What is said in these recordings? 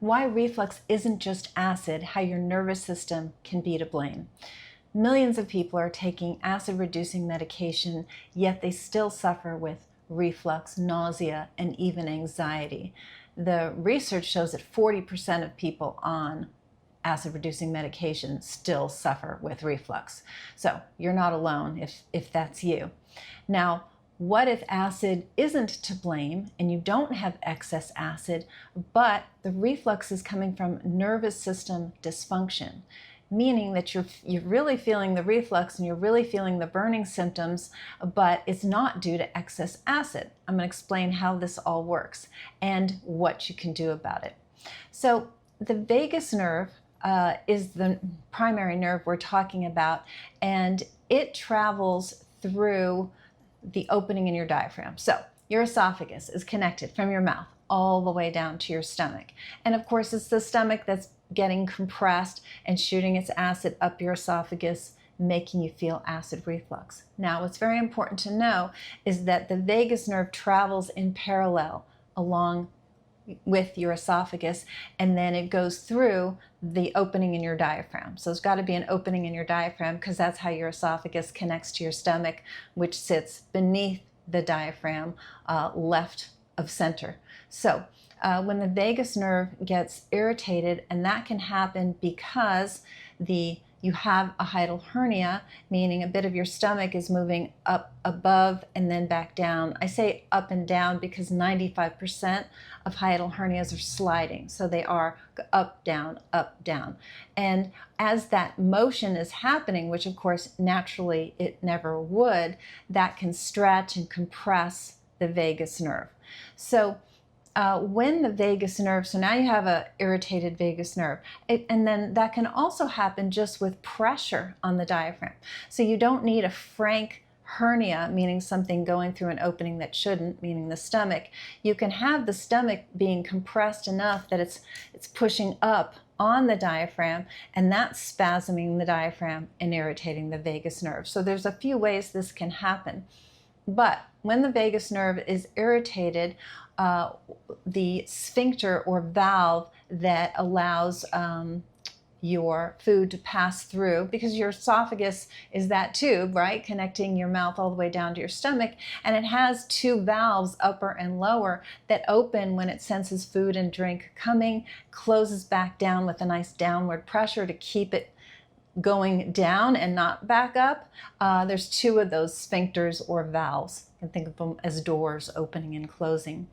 Why reflux isn't just acid, how your nervous system can be to blame. Millions of people are taking acid-reducing medication, yet they still suffer with reflux, nausea, and even anxiety. The research shows that 40% of people on acid-reducing medication still suffer with reflux. So you're not alone if that's you. Now, what if acid isn't to blame and you don't have excess acid, but the reflux is coming from nervous system dysfunction? Meaning that you're really feeling the reflux and you're really feeling the burning symptoms, but it's not due to excess acid. I'm going to explain how this all works and what you can do about it. So the vagus nerve is the primary nerve we're talking about, and it travels through the opening in your diaphragm. So your esophagus is connected from your mouth all the way down to your stomach. And of course, it's the stomach that's getting compressed and shooting its acid up your esophagus, making you feel acid reflux. Now, what's very important to know is that the vagus nerve travels in parallel along with your esophagus, and then it goes through the opening in your diaphragm. So there's got to be an opening in your diaphragm because that's how your esophagus connects to your stomach, which sits beneath the diaphragm, left of center. So when the vagus nerve gets irritated, and that can happen because you have a hiatal hernia, meaning a bit of your stomach is moving up above and then back down. I say up and down because 95% of hiatal hernias are sliding. So they are up, down, up, down. And as that motion is happening, which of course naturally it never would, that can stretch and compress the vagus nerve. So when the vagus nerve, so now you have an irritated vagus nerve, and then that can also happen just with pressure on the diaphragm. So you don't need a frank hernia, meaning something going through an opening that shouldn't, meaning the stomach. You can have the stomach being compressed enough that it's pushing up on the diaphragm, and that's spasming the diaphragm and irritating the vagus nerve. So there's a few ways this can happen. But when the vagus nerve is irritated, the sphincter or valve that allows your food to pass through, because your esophagus is that tube, right, connecting your mouth all the way down to your stomach, and it has two valves, upper and lower, that open when it senses food and drink coming, closes back down with a nice downward pressure to keep it going down and not back up. There's two of those sphincters or valves. You can think of them as doors opening and closing.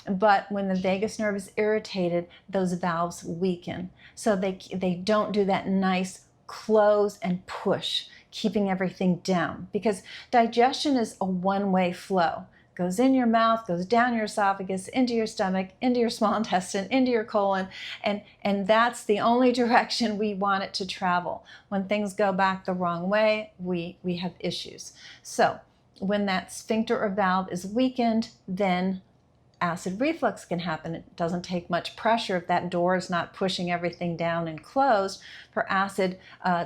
But when the vagus nerve is irritated, those valves weaken. So they don't do that nice close and push, keeping everything down. Because digestion is a one-way flow. Goes in your mouth, goes down your esophagus, into your stomach, into your small intestine, into your colon, and that's the only direction we want it to travel. When things go back the wrong way, we have issues. So when that sphincter or valve is weakened, then acid reflux can happen. It doesn't take much pressure if that door is not pushing everything down and closed for acid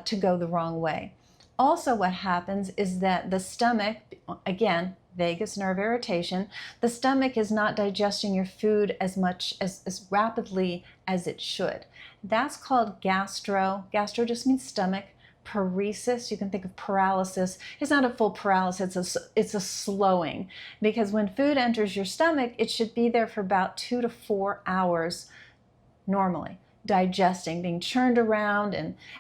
to go the wrong way. Also, what happens is that the stomach, again, vagus nerve irritation, the stomach is not digesting your food as rapidly as it should. That's called gastro just means stomach. Paresis, you can think of paralysis. It's not a full paralysis, it's a slowing, because when food enters your stomach, it should be there for about 2 to 4 hours normally, digesting, being churned around,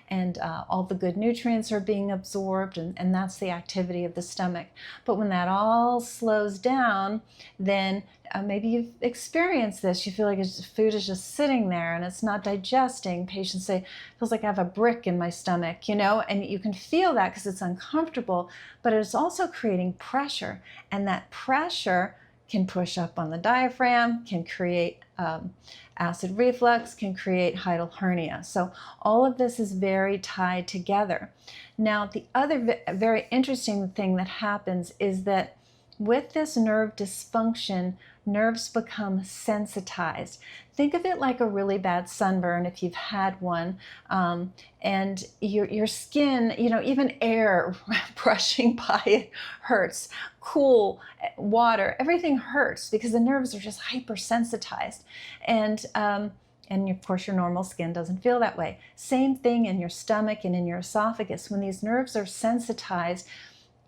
and all the good nutrients are being absorbed, and that's the activity of the stomach. But when that all slows down, then maybe you've experienced this. You feel like food is just sitting there and it's not digesting. Patients say, it feels like I have a brick in my stomach, and you can feel that because it's uncomfortable, but it's also creating pressure, and that pressure can push up on the diaphragm, can create acid reflux, can create hiatal hernia. So all of this is very tied together. Now, the other very interesting thing that happens is that with this nerve dysfunction, nerves become sensitized. Think of it like a really bad sunburn if you've had one, and your skin, even air brushing by it hurts. Cool water, everything hurts because the nerves are just hypersensitized. And And of course, your normal skin doesn't feel that way. Same thing in your stomach and in your esophagus. When these nerves are sensitized,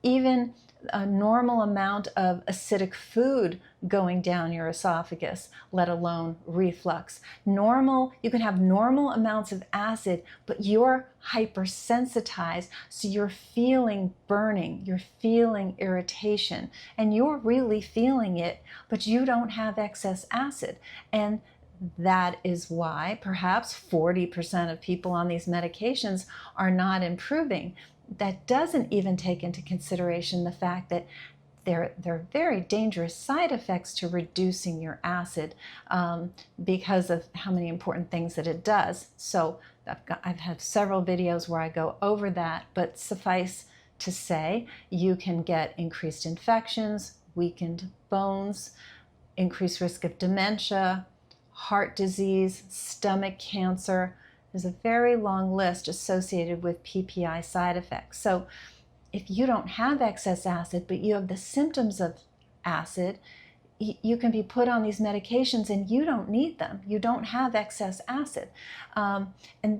even a normal amount of acidic food going down your esophagus, let alone reflux. You can have normal amounts of acid, but you're hypersensitized, so you're feeling burning, you're feeling irritation, and you're really feeling it, but you don't have excess acid. And that is why perhaps 40% of people on these medications are not improving. That doesn't even take into consideration the fact that there are very dangerous side effects to reducing your acid because of how many important things that it does. So I've had several videos where I go over that, but suffice to say, you can get increased infections, weakened bones, increased risk of dementia, heart disease, stomach cancer. There's a very long list associated with PPI side effects. So if you don't have excess acid, but you have the symptoms of acid, you can be put on these medications and you don't need them. You don't have excess acid. And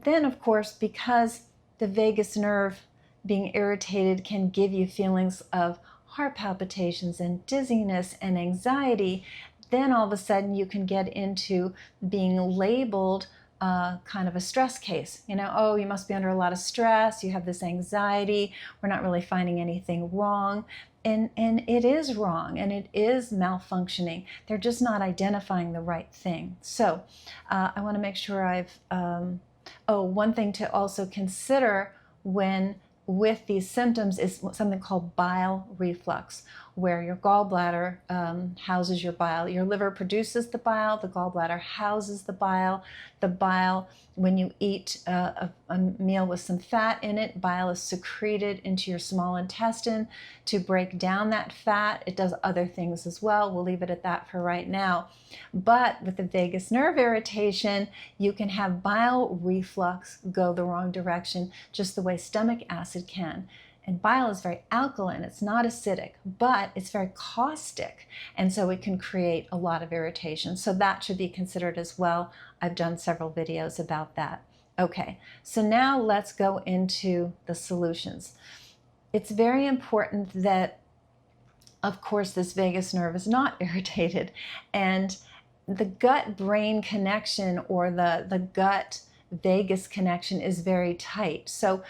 then, of course, because the vagus nerve being irritated can give you feelings of heart palpitations and dizziness and anxiety, then all of a sudden you can get into being labeled kind of a stress case. Oh, you must be under a lot of stress, you have this anxiety, we're not really finding anything wrong. And it is wrong, and it is malfunctioning. They're just not identifying the right thing. So I want to make sure one thing to also consider with these symptoms is something called bile reflux, where your gallbladder houses your bile. Your liver produces the bile, the gallbladder houses the bile. The bile, when you eat a meal with some fat in it, bile is secreted into your small intestine to break down that fat. It does other things as well. We'll leave it at that for right now. But with the vagus nerve irritation, you can have bile reflux go the wrong direction, just the way stomach acid can. And bile is very alkaline, it's not acidic, but it's very caustic, and so it can create a lot of irritation. So that should be considered as well. I've done several videos about that. Okay, so now let's go into the solutions. It's very important that, of course, this vagus nerve is not irritated, and the gut-brain connection, or the gut-vagus connection, is very tight. So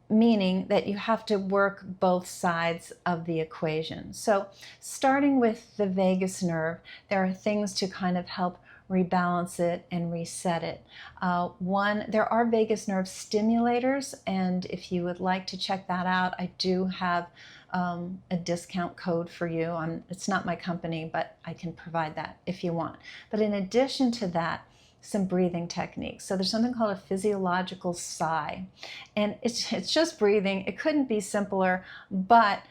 meaning that you have to work both sides of the equation. So starting with the vagus nerve, there are things to kind of help rebalance it and reset it. There are vagus nerve stimulators, and if you would like to check that out, I do have a discount code for you. It's not my company, but I can provide that if you want. But in addition to that, some breathing techniques. So there's something called a physiological sigh, and it's just breathing. It couldn't be simpler, but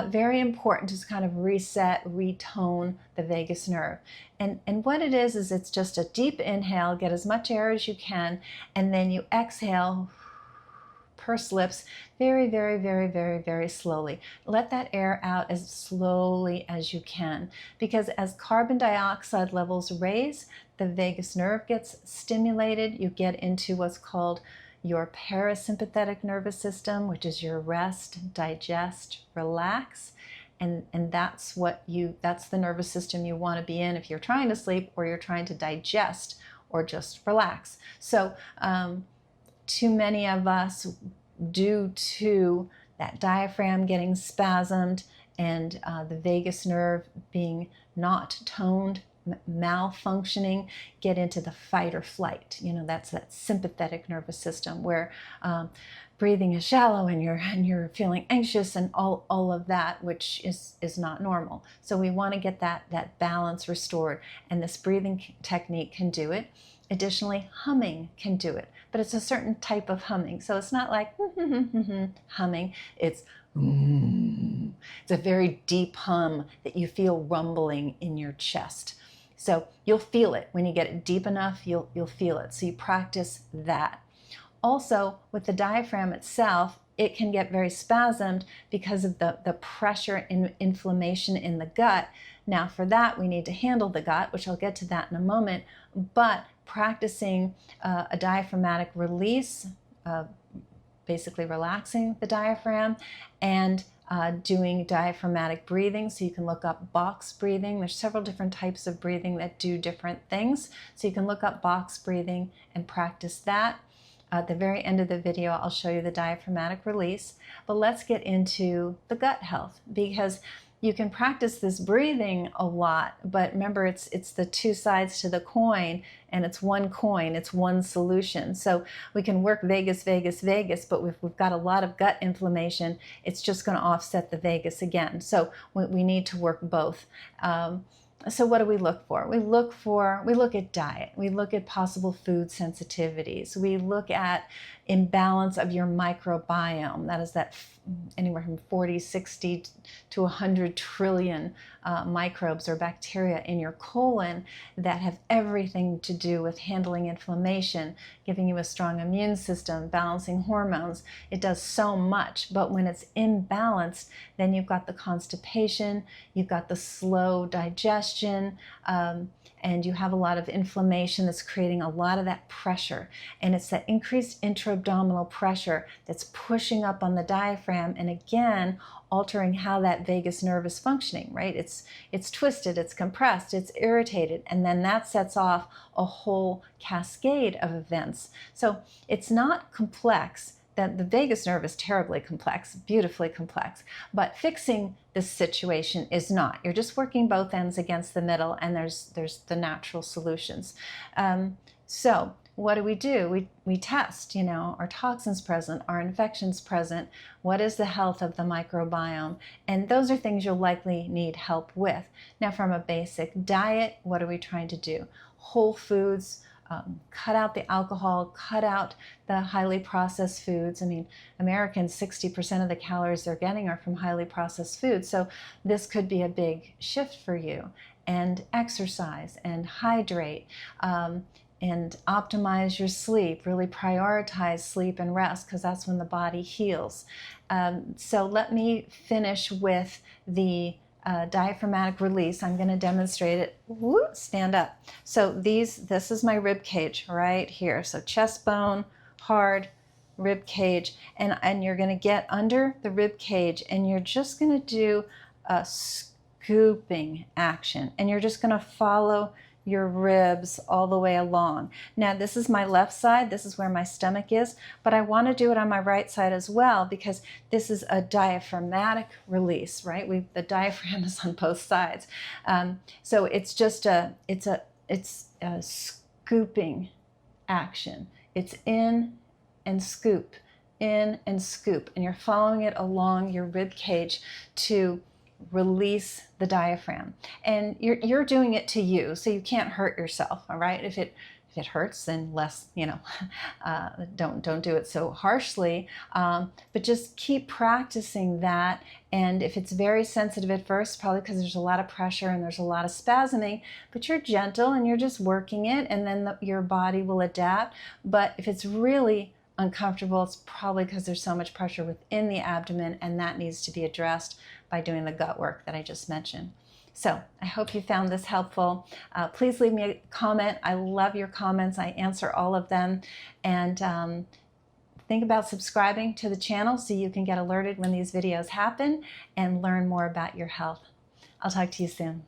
very important to kind of reset, retone the vagus nerve. And what it is it's just a deep inhale, get as much air as you can, and then you exhale, purse lips, very, very, very, very, very slowly. Let that air out as slowly as you can, because as carbon dioxide levels raise, the vagus nerve gets stimulated. You get into what's called your parasympathetic nervous system, which is your rest, digest, relax. And that's the nervous system you want to be in if you're trying to sleep, or you're trying to digest, or just relax. So too many of us, due to that diaphragm getting spasmed and the vagus nerve being not toned, malfunctioning, get into the fight or flight. That's that sympathetic nervous system where breathing is shallow and you're feeling anxious and all of that, which is not normal. So we want to get that balance restored, and this breathing technique can do it. Additionally, humming can do it, but it's a certain type of humming. So it's not like humming, it's a very deep hum that you feel rumbling in your chest. So you'll feel it. When you get it deep enough, you'll feel it. So you practice that. Also, with the diaphragm itself, it can get very spasmed because of the pressure and inflammation in the gut. Now for that, we need to handle the gut, which I'll get to that in a moment, but practicing a diaphragmatic release, basically relaxing the diaphragm, and doing diaphragmatic breathing. So you can look up box breathing. There's several different types of breathing that do different things. So you can look up box breathing and practice that. At the very end of the video, I'll show you the diaphragmatic release. But let's get into the gut health, because you can practice this breathing a lot, but remember, it's the two sides to the coin, and it's one coin, it's one solution. So we can work vagus, vagus, vagus, but if we've got a lot of gut inflammation, it's just going to offset the vagus again. So we need to work both. So what do we look for? We look at diet. We look at possible food sensitivities. We look at imbalance of your microbiome. That is that anywhere from 40, 60 to 100 trillion microbes or bacteria in your colon that have everything to do with handling inflammation, giving you a strong immune system, balancing hormones. It does so much, but when it's imbalanced, then you've got the constipation, you've got the slow digestion, and you have a lot of inflammation that's creating a lot of that pressure. And it's that increased intra-abdominal pressure that's pushing up on the diaphragm, and again, altering how that vagus nerve is functioning, right? It's twisted, it's compressed, it's irritated, and then that sets off a whole cascade of events. So it's not complex. That the vagus nerve is terribly complex, beautifully complex, but fixing this situation is not. You're just working both ends against the middle, and there's the natural solutions. So what do? We test, are toxins present, are infections present, what is the health of the microbiome? And those are things you'll likely need help with. Now from a basic diet, what are we trying to do? Whole foods, cut out the alcohol, cut out the highly processed foods. I mean, Americans, 60% of the calories they're getting are from highly processed foods. So this could be a big shift for you. And exercise and hydrate and optimize your sleep. Really prioritize sleep and rest, because that's when the body heals. So let me finish with the diaphragmatic release. I'm going to demonstrate it. Woo, stand up. So this is my rib cage right here. So chest bone, hard rib cage, and you're going to get under the rib cage, and you're just going to do a scooping action, and you're just going to follow your ribs all the way along. Now this is my left side, this is where my stomach is, but I want to do it on my right side as well, because this is a diaphragmatic release, right? The diaphragm is on both sides. So it's just it's a scooping action. It's in and scoop, in and scoop, and you're following it along your rib cage to release the diaphragm. And you're doing it to you, so you can't hurt yourself, all right? If it hurts, then less, don't do it so harshly, but just keep practicing that. And if it's very sensitive at first, probably because there's a lot of pressure and there's a lot of spasming, but you're gentle and you're just working it, and then your body will adapt. But if it's really uncomfortable, it's probably because there's so much pressure within the abdomen, and that needs to be addressed by doing the gut work that I just mentioned. So I hope you found this helpful. Please leave me a comment. I love your comments. I answer all of them. And think about subscribing to the channel so you can get alerted when these videos happen and learn more about your health. I'll talk to you soon.